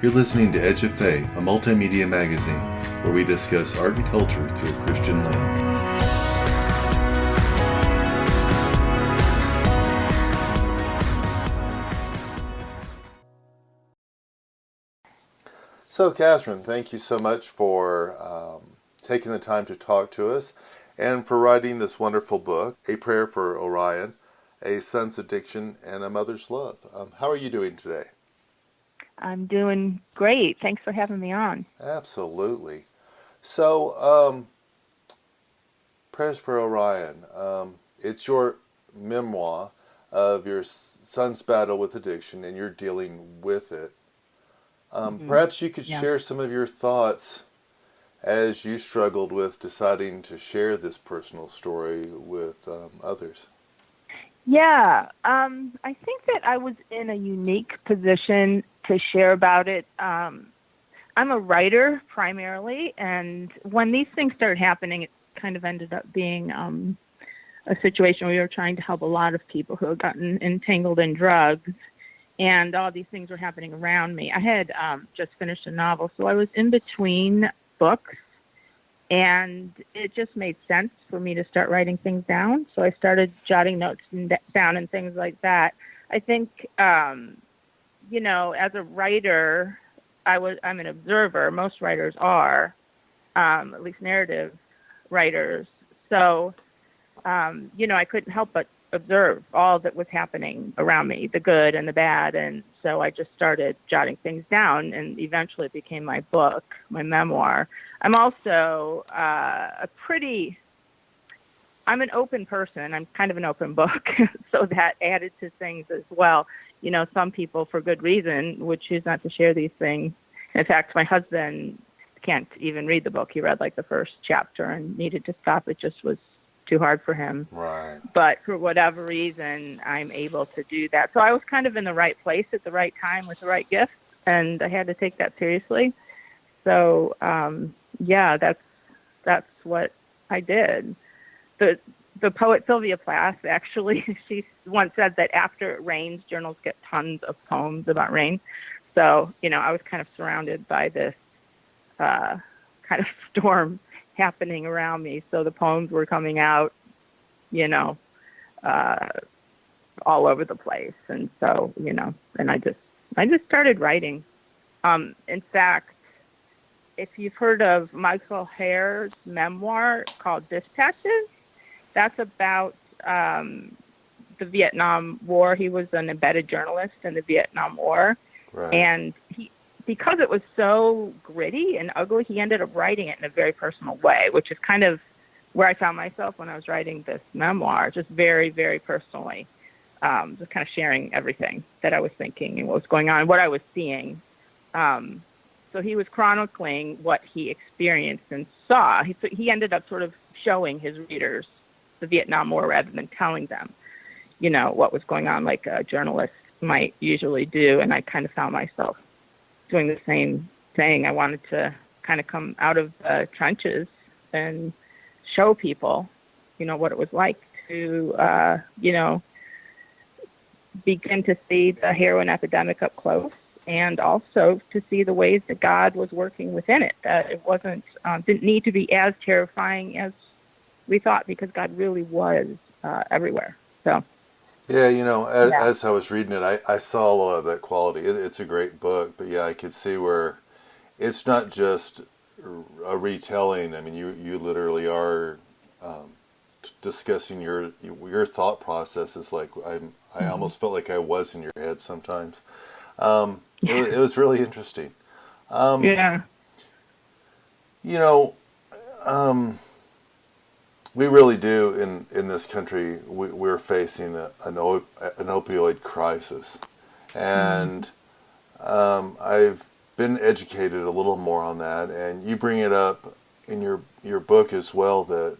You're listening to Edge of Faith, a multimedia magazine where we discuss art and culture through a Christian lens. So, Katherine, thank you so much for taking the time to talk to us and for writing this wonderful book, A Prayer for Orion, A Son's Addiction and a Mother's Love. How are you doing today? I'm doing great. Thanks for having me on. Absolutely. So, Prayers for Orion, it's your memoir of your son's battle with addiction, and you're dealing with it. Perhaps you could share some of your thoughts as you struggled with deciding to share this personal story with others. Yeah, I think that I was in a unique position to share about it. I'm a writer primarily, and when these things started happening, it kind of ended up being a situation where we were trying to help a lot of people who had gotten entangled in drugs, and all these things were happening around me. I had just finished a novel, so I was in between books, and it just made sense for me to start writing things down. So I started jotting notes down and things like that. I think, as a writer, I'm an observer. Most writers are, at least narrative writers. So, I couldn't help but observe all that was happening around me, the good and the bad. And so I just started jotting things down, and eventually it became my book, my memoir. I'm also I'm an open person. I'm kind of an open book. So that added to things as well. Some people, for good reason, would choose not to share these things. In fact, my husband can't even read the book. He read like the first chapter and needed to stop. It just was too hard for him. Right. But for whatever reason, I'm able to do that. So I was kind of in the right place at the right time with the right gift, and I had to take that seriously. So, that's what I did. The poet Sylvia Plath, actually, she once said that after it rains, journals get tons of poems about rain. So, I was kind of surrounded by this kind of storm happening around me. So the poems were coming out, all over the place. And so, and I just started writing. In fact, if you've heard of Michael Hare's memoir called Dispatches, that's about the Vietnam War. He was an embedded journalist in the Vietnam War. Right. And because it was so gritty and ugly, he ended up writing it in a very personal way, which is kind of where I found myself when I was writing this memoir, just very, very personally, just kind of sharing everything that I was thinking and what was going on, what I was seeing. So he was chronicling what he experienced and saw. He ended up sort of showing his readers the Vietnam War rather than telling them, what was going on like a journalist might usually do. And I kind of found myself doing the same thing. I wanted to kind of come out of the trenches and show people, what it was like to, begin to see the heroin epidemic up close, and also to see the ways that God was working within it, that it wasn't, didn't need to be as terrifying as we thought, because God really was everywhere. So. Yeah, as I was reading it, I saw a lot of that quality. It's a great book, but yeah, I could see where it's not just a retelling. I mean, you literally are discussing your thought processes. Like I almost felt like I was in your head sometimes. It was really interesting. Yeah. We really do in this country. We're facing an opioid crisis, and I've been educated a little more on that. And you bring it up in your book as well, that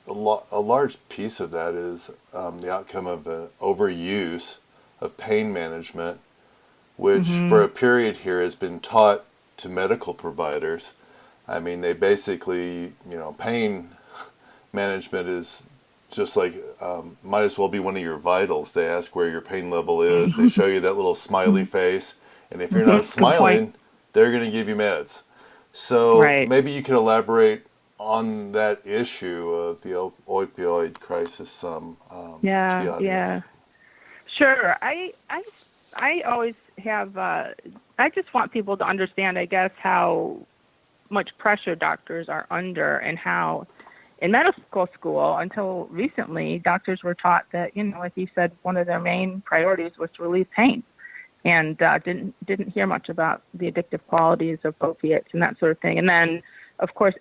a large piece of that is the outcome of the overuse of pain management, which for a period here has been taught to medical providers. I mean, they basically, pain management is just like, might as well be one of your vitals. They ask where your pain level is. They show you that little smiley face, And if you're not Good point. smiling, they're going to give you meds. So Right. maybe you could elaborate on that issue of the opioid crisis some to Yeah, the audience. yeah. Sure. I always have I just want people to understand, I guess, how much pressure doctors are under, and how in medical school until recently doctors were taught that, like you said, one of their main priorities was to relieve pain, and didn't hear much about the addictive qualities of opiates and that sort of thing. And then, of course,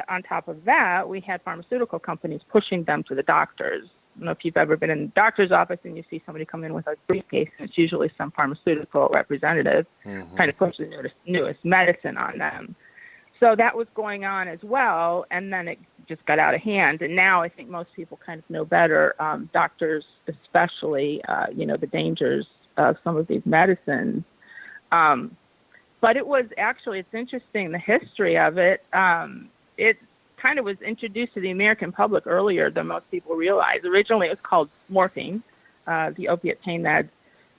on top of that, we had pharmaceutical companies pushing them to the doctors. I don't know if you've ever been in the doctor's office and you see somebody come in with a briefcase, and it's usually some pharmaceutical representative Mm-hmm. trying to push the newest medicine on them. So that was going on as well, and then it just got out of hand. And now I think most people kind of know better, doctors especially, the dangers of some of these medicines. Um, but it's interesting, the history of it. It kind of was introduced to the American public earlier than most people realize. Originally, it was called morphine, the opiate pain med,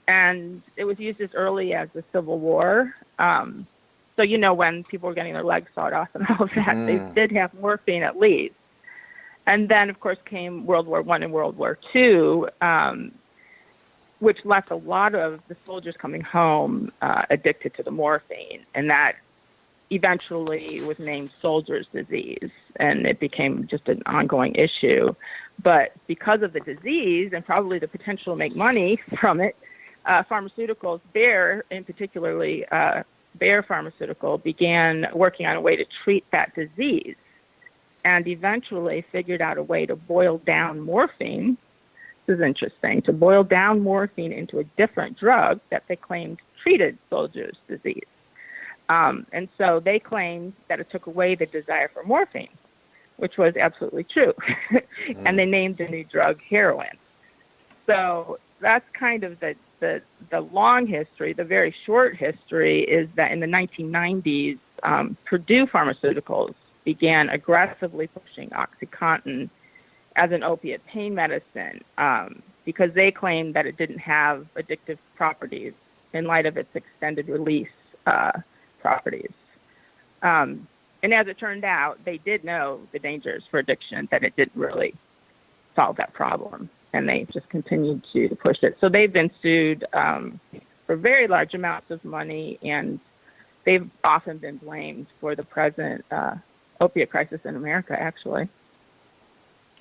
and it was used as early as the Civil War. So, when people were getting their legs sawed off and all of that, they Mm. did have morphine at least. And then, of course, came World War I and World War II, which left a lot of the soldiers coming home addicted to the morphine. And that eventually was named soldier's disease, and it became just an ongoing issue. But because of the disease and probably the potential to make money from it, pharmaceuticals, Bayer in particularly, Bayer Pharmaceutical began working on a way to treat that disease, and eventually figured out a way to boil down morphine. This is interesting, to boil down morphine into a different drug that they claimed treated soldiers' disease. And so they claimed that it took away the desire for morphine, which was absolutely true. And Mm. they named the new drug heroin. So that's kind of the long history. The very short history is that in the 1990s, Purdue Pharmaceuticals began aggressively pushing OxyContin as an opiate pain medicine, because they claimed that it didn't have addictive properties in light of its extended release properties. And as it turned out, they did know the dangers for addiction, that it didn't really solve that problem, and they just continued to push it. So they've been sued for very large amounts of money, and they've often been blamed for the present opiate crisis in America, actually.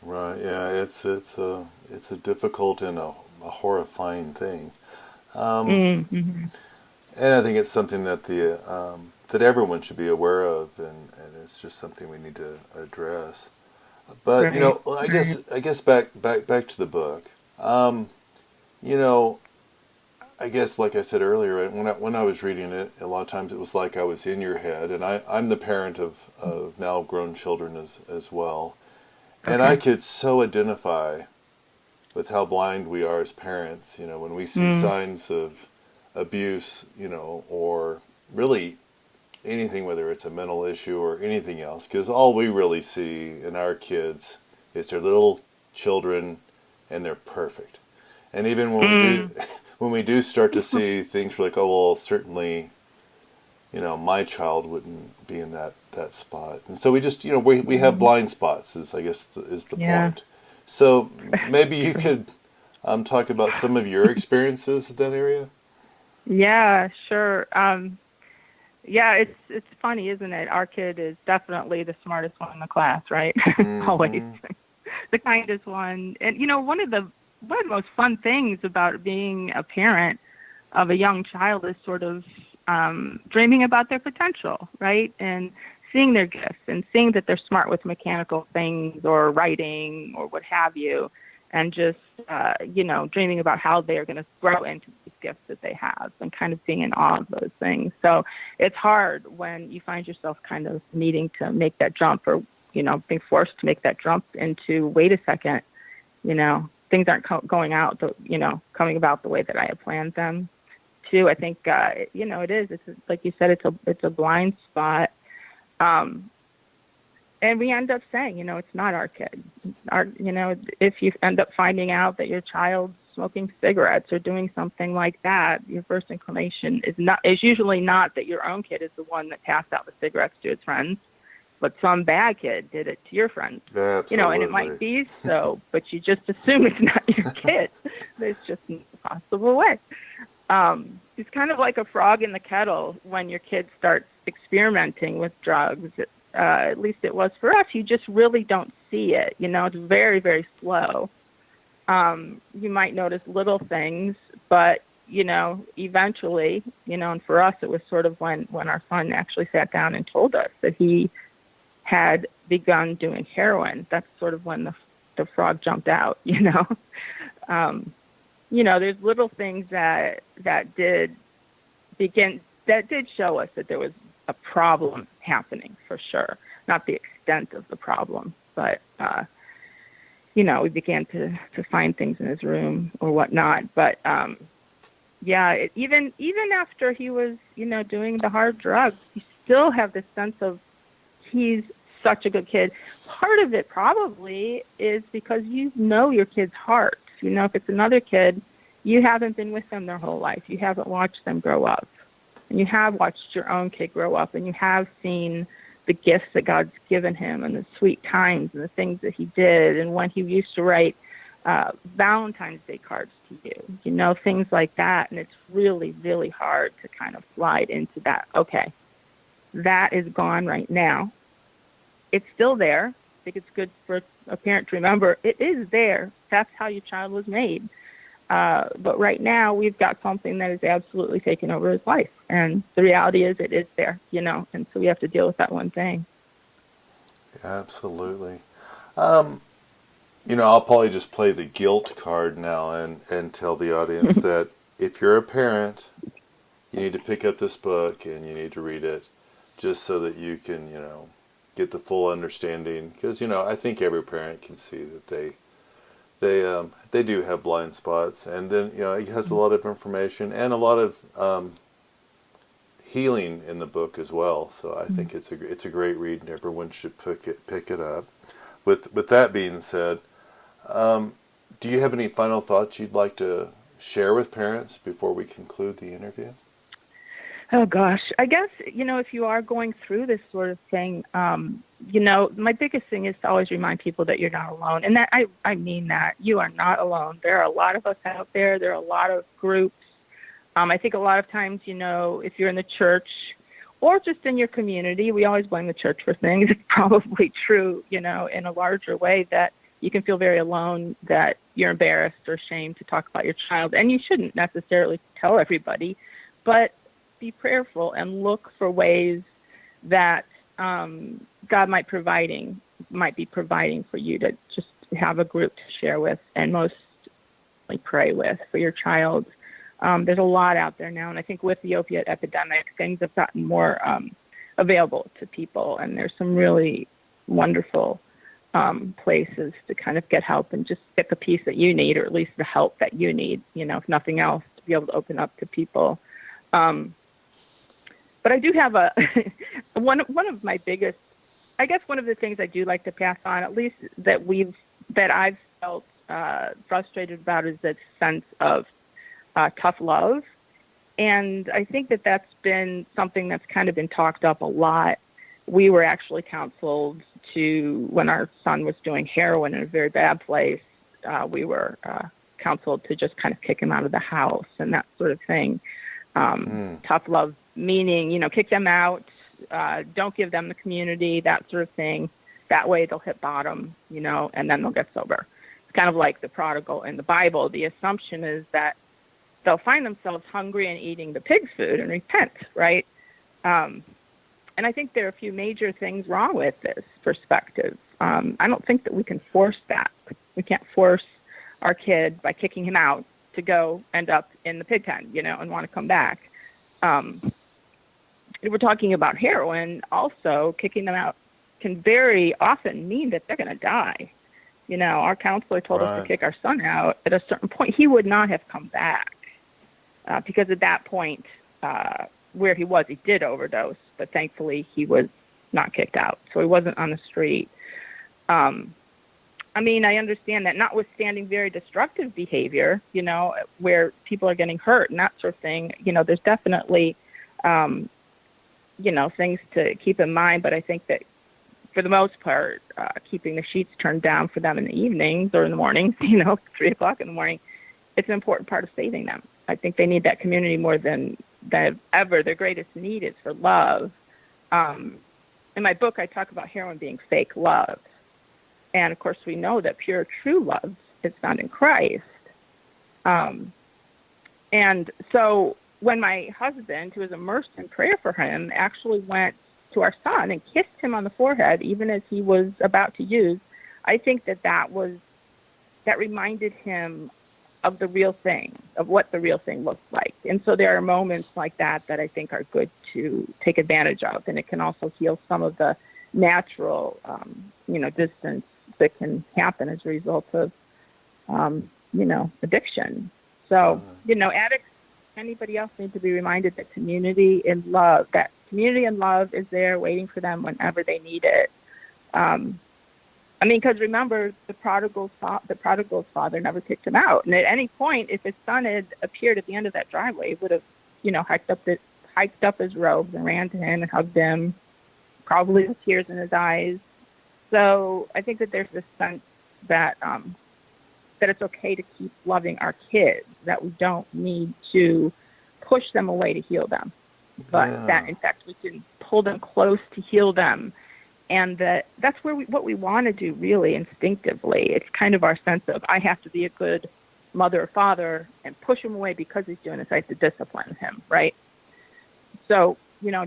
Right. Yeah. It's a difficult and a horrifying thing. Um, Mm-hmm. and I think it's something that that everyone should be aware of, and it's just something we need to address. But Right, right. I guess back to the book. Um, you know, I guess like I said earlier, when I was reading it, a lot of times it was like I was in your head, and I'm the parent of now grown children as well, and I Okay. could so identify with how blind we are as parents. When we see Mm, signs of abuse, or really anything, whether it's a mental issue or anything else, because all we really see in our kids is their little children, and they're perfect. And even when we do, mm. when we do start to see things, we're like, oh well, certainly, my child wouldn't be in that spot. And so we just, we have Mm. blind spots. Is I guess is the Yeah. point. So maybe you True. could talk about some of your experiences in that area. Yeah, sure. Yeah, it's funny, isn't it? Our kid is definitely the smartest one in the class, right? Always Mm-hmm. the kindest one. And one of the most fun things about being a parent of a young child is sort of dreaming about their potential, right? And seeing their gifts and seeing that they're smart with mechanical things or writing or what have you, and just dreaming about how they are going to grow into these gifts that they have, and kind of being in awe of those things. So it's hard when you find yourself kind of needing to make that jump, or being forced to make that jump into, wait a second, things aren't going out, coming about the way that I had planned them to. I think, it is. Like you said, it's a blind spot. Um, and we end up saying, it's not our kid. If you end up finding out that your child's smoking cigarettes or doing something like that, your first inclination is usually not that your own kid is the one that passed out the cigarettes to his friends, but some bad kid did it to your friends. Absolutely. And it might be so, but you just assume it's not your kid. There's just no possible way. It's kind of like a frog in the kettle when your kid starts experimenting with drugs. At least it was for us. You just really don't see it. It's very, very slow. You might notice little things, but, eventually, and for us, it was sort of when our son actually sat down and told us that he had begun doing heroin. That's sort of when the frog jumped out, there's little things that did show us that there was a problem happening for sure. Not the extent of the problem, but we began to find things in his room or whatnot. But even after he was doing the hard drugs, you still have this sense of he's such a good kid. Part of it probably is because your kid's heart. If it's another kid, you haven't been with them their whole life. You haven't watched them grow up. And you have watched your own kid grow up, and you have seen the gifts that God's given him and the sweet times and the things that he did. And when he used to write Valentine's Day cards to you, things like that. And it's really, really hard to kind of slide into that. Okay, that is gone right now. It's still there. I think it's good for a parent to remember it is there. That's how your child was made. But right now we've got something that is absolutely taken over his life. And the reality is it is there, and so we have to deal with that one thing. Absolutely. I'll probably just play the guilt card now and tell the audience that if you're a parent, you need to pick up this book and you need to read it just so that you can, get the full understanding. Because, I think every parent can see that they do have blind spots. And then, it has a lot of information and a lot of healing in the book as well. So I think it's a great read, and everyone should pick it up. With that being said, do you have any final thoughts you'd like to share with parents before we conclude the interview? Oh gosh, I guess if you are going through this sort of thing, my biggest thing is to always remind people that you're not alone, and that I mean that you are not alone. There are a lot of us out there. There are a lot of groups. I think a lot of times, if you're in the church or just in your community, we always blame the church for things. It's probably true, in a larger way, that you can feel very alone, that you're embarrassed or ashamed to talk about your child, and you shouldn't necessarily tell everybody, but be prayerful and look for ways that God might be providing for you to just have a group to share with and mostly pray with for your child. There's a lot out there now, and I think with the opiate epidemic, things have gotten more available to people, and there's some really wonderful places to kind of get help and just get the peace that you need, or at least the help that you need, if nothing else, to be able to open up to people. But I do have one of my biggest, I guess one of the things I do like to pass on, at least that I've felt frustrated about, is that sense of tough love. And I think that that's been something that's kind of been talked up a lot. We were actually counseled when our son was doing heroin in a very bad place, we were counseled to just kind of kick him out of the house and that sort of thing. Tough love, meaning, kick them out, don't give them the community, that sort of thing. That way they'll hit bottom, and then they'll get sober. It's kind of like the prodigal in the Bible. The assumption is that they'll find themselves hungry and eating the pig's food and repent, right? And I think there are a few major things wrong with this perspective. I don't think that we can force that. We can't force our kid by kicking him out to go end up in the pig pen, and want to come back. If we're talking about heroin, also kicking them out can very often mean that they're going to die. Our counselor told us to kick our son out at a certain point. He would not have come back because at that point where he was, he did overdose, but thankfully he was not kicked out. So he wasn't on the street. I mean, I understand that, notwithstanding very destructive behavior, where people are getting hurt and that sort of thing, there's definitely, things to keep in mind. But I think that for the most part, keeping the sheets turned down for them in the evenings or in the mornings, 3 o'clock in the morning, it's an important part of saving them. I think they need that community more than ever. Their greatest need is for love. In my book, I talk about heroin being fake love. And, of course, we know that pure, true love is found in Christ. And so when my husband, who was immersed in prayer for him, actually went to our son and kissed him on the forehead, even as he was about to use, I think that reminded him of the real thing, of what the real thing looks like. And so there are moments like that I think are good to take advantage of. And it can also heal some of the natural, distance that can happen as a result of, addiction. So, addicts, anybody else need to be reminded that community and love is there waiting for them whenever they need it. Because remember, the prodigal's father never kicked him out. And at any point, if his son had appeared at the end of that driveway, he would have, hiked up his robes and ran to him and hugged him, probably with tears in his eyes. So I think that there's this sense that that it's okay to keep loving our kids, that we don't need to push them away to heal them, but that, in fact, we can pull them close to heal them. And that's what we want to do, really, instinctively. It's kind of our sense of, I have to be a good mother or father and push him away because he's doing this. I have to discipline him, right? So,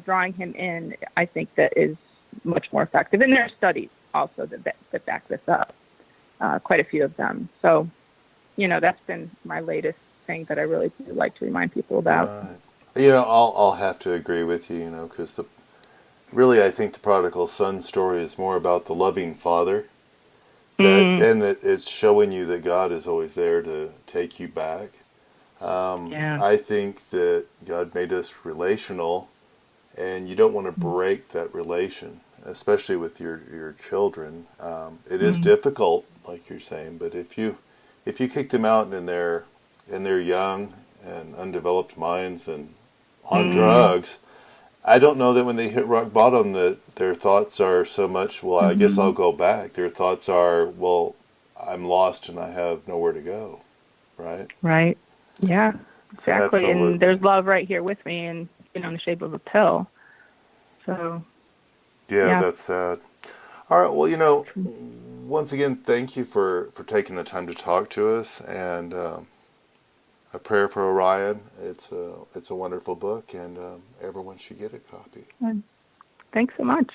drawing him in, I think that is much more effective. And there are studies also that back this up, quite a few of them. So, that's been my latest thing that I really do like to remind people about. Right. I'll have to agree with you, because really, I think the prodigal son story is more about the loving father, and that it's showing you that God is always there to take you back. I think that God made us relational, and you don't want to break that relation, especially with your children. It is difficult, like you're saying, but if you kick them out and they're young and undeveloped minds and on drugs, I don't know that when they hit rock bottom that their thoughts are so much, well, I guess I'll go back. Their thoughts are, well, I'm lost and I have nowhere to go, right? Right. Yeah, So exactly. absolutely. And there's love right here with me, and in the shape of a pill. So yeah, that's sad. All right. Well, once again, thank you for taking the time to talk to us. And A Prayer for Orion. It's a wonderful book, and everyone should get a copy. Thanks so much.